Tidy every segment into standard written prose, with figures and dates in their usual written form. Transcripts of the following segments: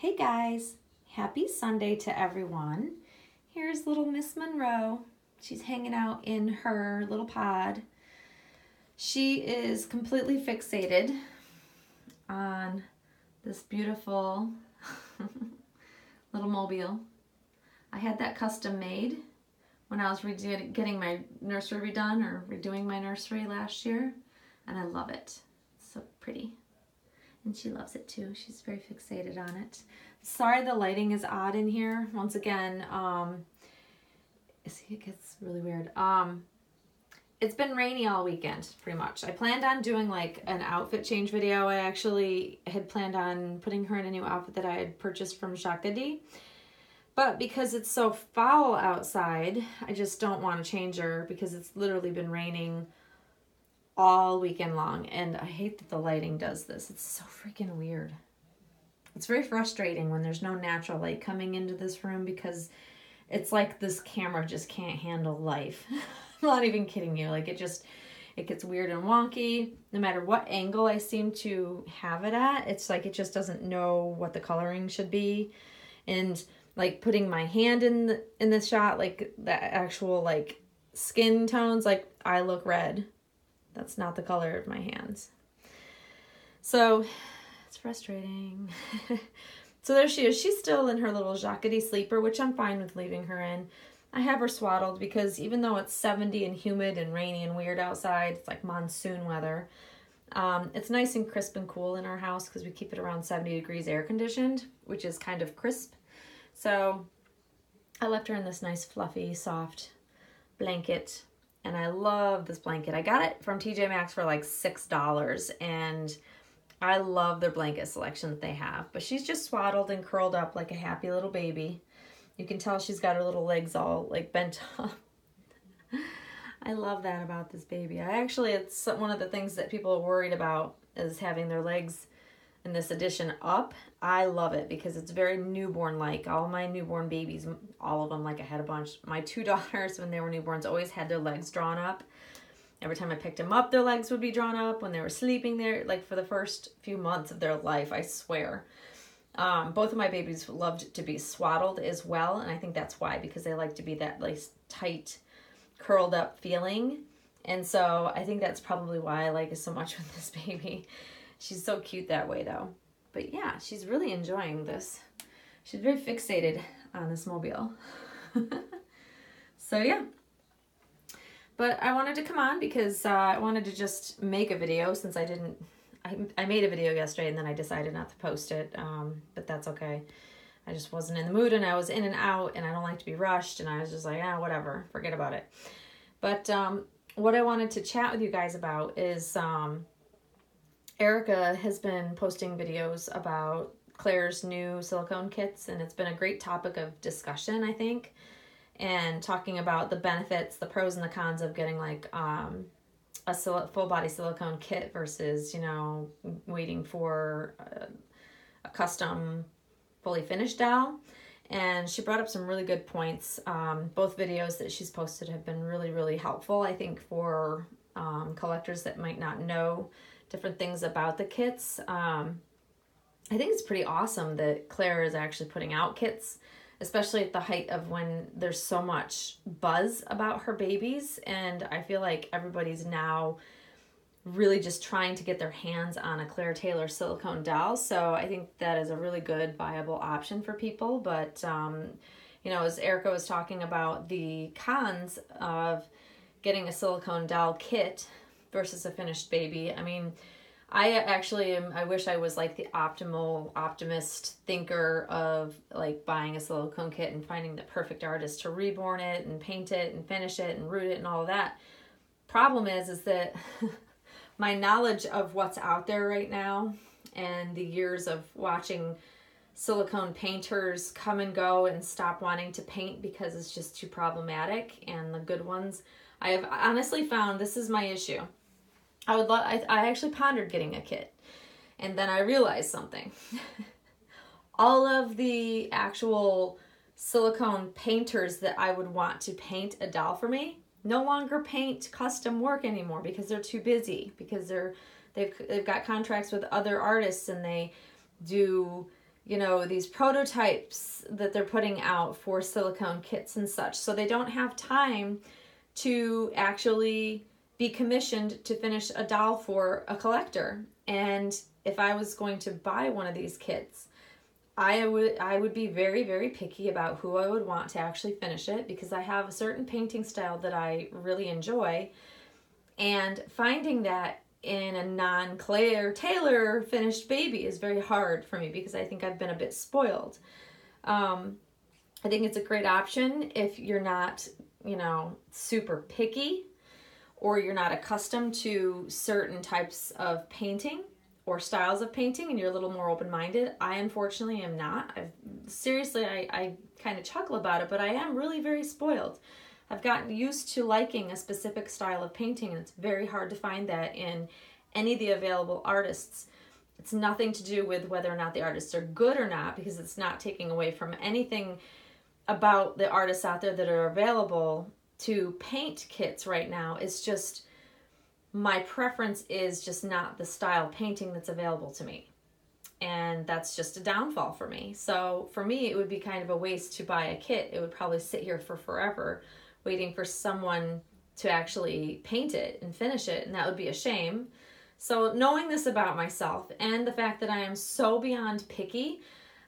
Hey guys, happy Sunday to everyone. Here's little Miss Monroe. She's hanging out in her little pod. She is completely fixated on this beautiful little mobile. I had that custom made when I was getting my nursery redone or redoing my nursery last year, and I love it. It's so pretty. And she loves it too. She's very fixated on it. Sorry the lighting is odd in here. Once again, it gets really weird. It's been rainy all weekend, pretty much. I planned on doing like an outfit change video. I actually had planned on putting her in a new outfit that I had purchased from Jacques. But because it's so foul outside, I just don't want to change her because it's literally been raining all weekend long, and I hate that the lighting does this. It's so freaking weird. It's very frustrating when there's no natural light coming into this room because it's like this camera just can't handle life. I'm not even kidding you. Like it gets weird and wonky. No matter what angle I seem to have it at, it's like it just doesn't know what the coloring should be. And like putting my hand in the shot, like the actual like skin tones, like I look red. That's not the color of my hands. So it's frustrating. So there she is. She's still in her little Jacques sleeper, which I'm fine with leaving her in. I have her swaddled because even though it's 70 and humid and rainy and weird outside, it's like monsoon weather. It's nice and crisp and cool in our house because we keep it around 70 degrees air conditioned, which is kind of crisp. So I left her in this nice fluffy, soft blanket. And I love this blanket. I got it from TJ Maxx for like $6, and I love their blanket selection that they have. But she's just swaddled and curled up like a happy little baby. You can tell she's got her little legs all like bent up. I love that about this baby. It's one of the things that people are worried about is having their legs in this edition up. I love it because it's very newborn-like. All my newborn babies, all of them, like I had a bunch. My two daughters, when they were newborns, always had their legs drawn up. Every time I picked them up, their legs would be drawn up. When they were sleeping there, like for the first few months of their life, I swear. Both of my babies loved to be swaddled as well, and I think that's why, because they like to be that like tight, curled up feeling. And so I think that's probably why I like it so much with this baby. She's so cute that way though. But yeah, she's really enjoying this. She's very fixated on this mobile. So yeah. But I wanted to come on because I wanted to just make a video since I made a video yesterday and then I decided not to post it. But that's okay. I just wasn't in the mood and I was in and out and I don't like to be rushed and I was just like, whatever, forget about it. But what I wanted to chat with you guys about is Erica has been posting videos about Claire's new silicone kits, and it's been a great topic of discussion, I think, and talking about the benefits, the pros and the cons of getting like a full body silicone kit versus, waiting for a custom fully finished doll. And she brought up some really good points. Both videos that she's posted have been really, really helpful, I think, for collectors that might not know different things about the kits. I think it's pretty awesome that Claire is actually putting out kits, especially at the height of when there's so much buzz about her babies. And I feel like everybody's now really just trying to get their hands on a Claire Taylor silicone doll. So I think that is a really good, viable option for people. But, as Erica was talking about the cons of getting a silicone doll kit versus a finished baby. I mean, I wish I was like the optimist thinker of like buying a silicone kit and finding the perfect artist to reborn it and paint it and finish it and root it and all of that. Problem is that my knowledge of what's out there right now and the years of watching silicone painters come and go and stop wanting to paint because it's just too problematic, and the good ones, I have honestly found this is my issue. I actually pondered getting a kit, and then I realized something. All of the actual silicone painters that I would want to paint a doll for me no longer paint custom work anymore because they're too busy, because they've got contracts with other artists and they do you know, these prototypes that they're putting out for silicone kits and such. So they don't have time to actually be commissioned to finish a doll for a collector. And if I was going to buy one of these kits, I would be very, very picky about who I would want to actually finish it, because I have a certain painting style that I really enjoy. And finding that in a non-Claire Taylor finished baby is very hard for me, because I think I've been a bit spoiled. I think it's a great option if you're not, you know, super picky, or you're not accustomed to certain types of painting or styles of painting and you're a little more open-minded. I unfortunately am not. I kind of chuckle about it, but I am really very spoiled. I've gotten used to liking a specific style of painting, and it's very hard to find that in any of the available artists. It's nothing to do with whether or not the artists are good or not, because it's not taking away from anything about the artists out there that are available to paint kits right now. It's just my preference is just not the style painting that's available to me. And that's just a downfall for me. So for me, it would be kind of a waste to buy a kit. It would probably sit here for forever waiting for someone to actually paint it and finish it, and that would be a shame. So knowing this about myself and the fact that I am so beyond picky,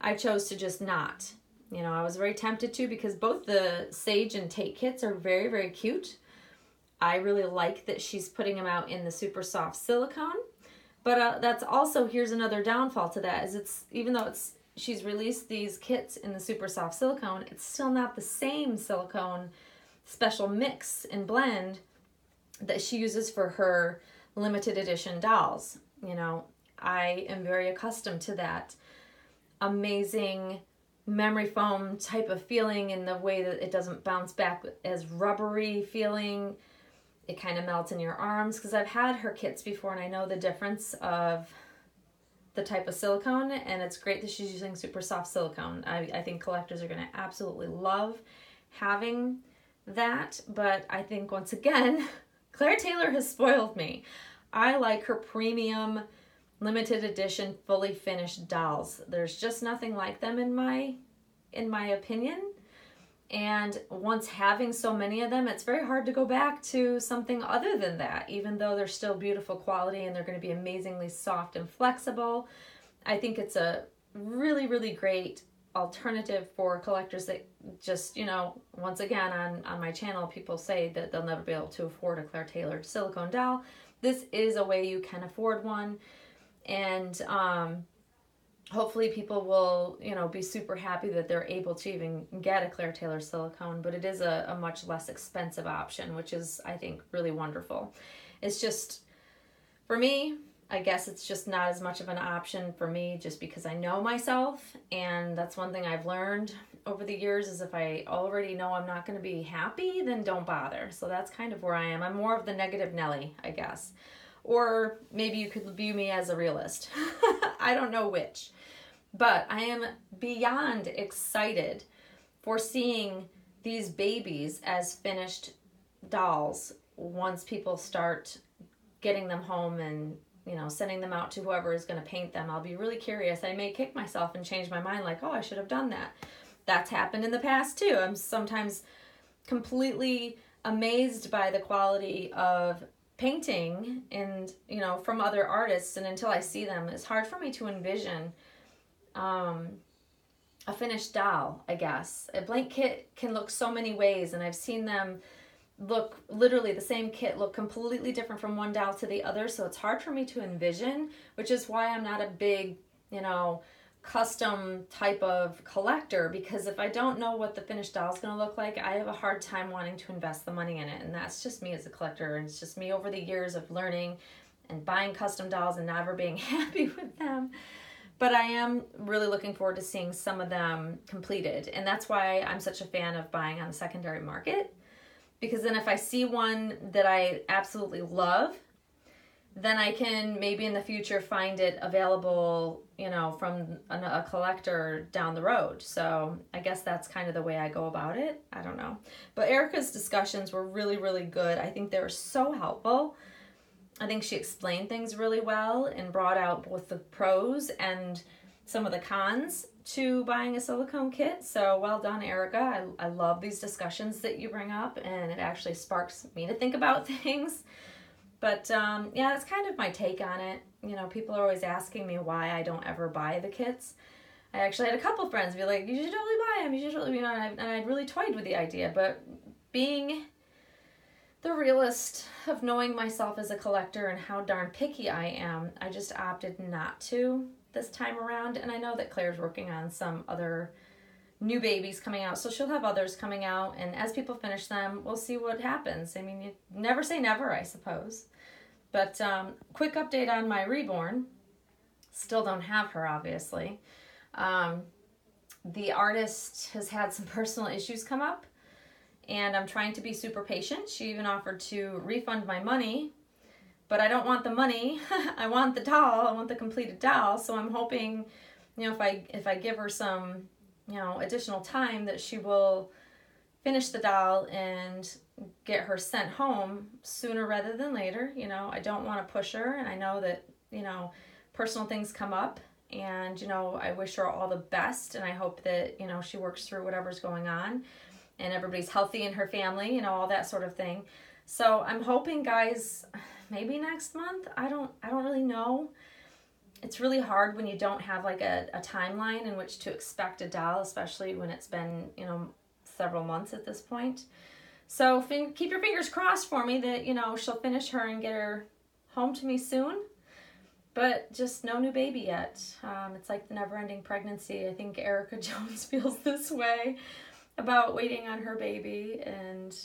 I chose to just not. You know, I was very tempted to, because both the Sage and Tate kits are very, very cute. I really like that she's putting them out in the super soft silicone. But that's also, here's another downfall to that, is it's, even though she's released these kits in the super soft silicone, it's still not the same silicone special mix and blend that she uses for her limited edition dolls. You know, I am very accustomed to that amazing memory foam type of feeling, in the way that it doesn't bounce back as rubbery feeling. It kind of melts in your arms, because I've had her kits before and I know the difference of the type of silicone, and it's great that she's using super soft silicone. I think collectors are going to absolutely love having that, but I think once again, Claire Taylor has spoiled me. I like her premium limited edition fully finished dolls. There's just nothing like them in my opinion. And once having so many of them, it's very hard to go back to something other than that, even though they're still beautiful quality and they're going to be amazingly soft and flexible. I think it's a really, really great alternative for collectors that just, you know, once again, on my channel, people say that they'll never be able to afford a Claire Taylor silicone doll. This is a way you can afford one. And hopefully people will, you know, be super happy that they're able to even get a Claire Taylor silicone, but it is a much less expensive option, which is, I think, really wonderful. It's just, for me, I guess it's just not as much of an option for me, just because I know myself, and that's one thing I've learned over the years, is if I already know I'm not going to be happy, then don't bother. So that's kind of where I am. I'm more of the negative Nelly, I guess. Or maybe you could view me as a realist. I don't know which. But I am beyond excited for seeing these babies as finished dolls once people start getting them home and, you know, sending them out to whoever is going to paint them. I'll be really curious. I may kick myself and change my mind, like, oh, I should have done that. That's happened in the past too. I'm sometimes completely amazed by the quality of painting and, you know, from other artists, and until I see them, it's hard for me to envision a finished doll, I guess. A blank kit can look so many ways, and I've seen them look, literally the same kit look completely different from one doll to the other, so it's hard for me to envision, which is why I'm not a big, you know, custom type of collector, because if I don't know what the finished doll is going to look like, I have a hard time wanting to invest the money in it. And that's just me as a collector, and it's just me over the years of learning and buying custom dolls and never being happy with them. But I am really looking forward to seeing some of them completed, and that's why I'm such a fan of buying on the secondary market, because then if I see one that I absolutely love, then I can maybe in the future find it available, you know, from a collector down the road. So I guess that's kind of the way I go about it. I don't know. But Erica's discussions were really, really good. I think they were so helpful. I think she explained things really well and brought out both the pros and some of the cons to buying a silicone kit. So well done, Erica. I love these discussions that you bring up, and it actually sparks me to think about things. But yeah, that's kind of my take on it. You know, people are always asking me why I don't ever buy the kits. I actually had a couple friends be like, you should totally buy them. You should totally, you know, and I'd really toyed with the idea. But being the realist of knowing myself as a collector and how darn picky I am, I just opted not to this time around. And I know that Claire's working on some other new babies coming out, so she'll have others coming out, and as people finish them, we'll see what happens. I mean, you never say never, I suppose. But quick update on my reborn. Still don't have her, obviously. The artist has had some personal issues come up, and I'm trying to be super patient. She even offered to refund my money, but I don't want the money. I want the doll. I want the completed doll. So I'm hoping, you know, if I give her some, you know, additional time, that she will finish the doll and get her sent home sooner rather than later. You know, I don't want to push her, and I know that, you know, personal things come up, and, you know, I wish her all the best, and I hope that, you know, she works through whatever's going on and everybody's healthy in her family, you know, all that sort of thing. So I'm hoping, guys, maybe next month. I don't really know. It's really hard when you don't have like a timeline in which to expect a doll, especially when it's been, you know, several months at this point. So keep your fingers crossed for me that, you know, she'll finish her and get her home to me soon. But just no new baby yet. It's like the never-ending pregnancy. I think Erica Jones feels this way about waiting on her baby, and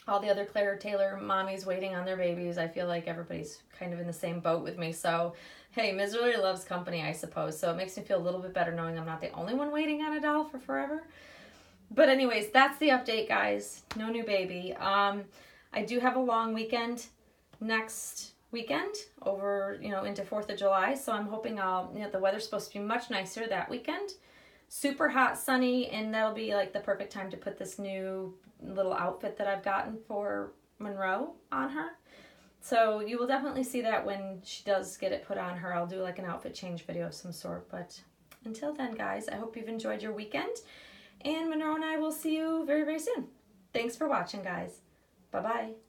all the other Claire Taylor mommies waiting on their babies. I feel like everybody's kind of in the same boat with me. So, hey, misery loves company, I suppose. So it makes me feel a little bit better knowing I'm not the only one waiting on a doll for forever. But anyways, that's the update, guys. No new baby. I do have a long weekend next weekend over, you know, into 4th of July. So I'm hoping you know, the weather's supposed to be much nicer that weekend. Super hot, sunny, and that'll be like the perfect time to put this new little outfit that I've gotten for Monroe on her. So you will definitely see that when she does get it put on her. I'll do like an outfit change video of some sort. But until then, guys, I hope you've enjoyed your weekend, and Monroe and I will see you very, very soon. Thanks for watching, guys. Bye-bye.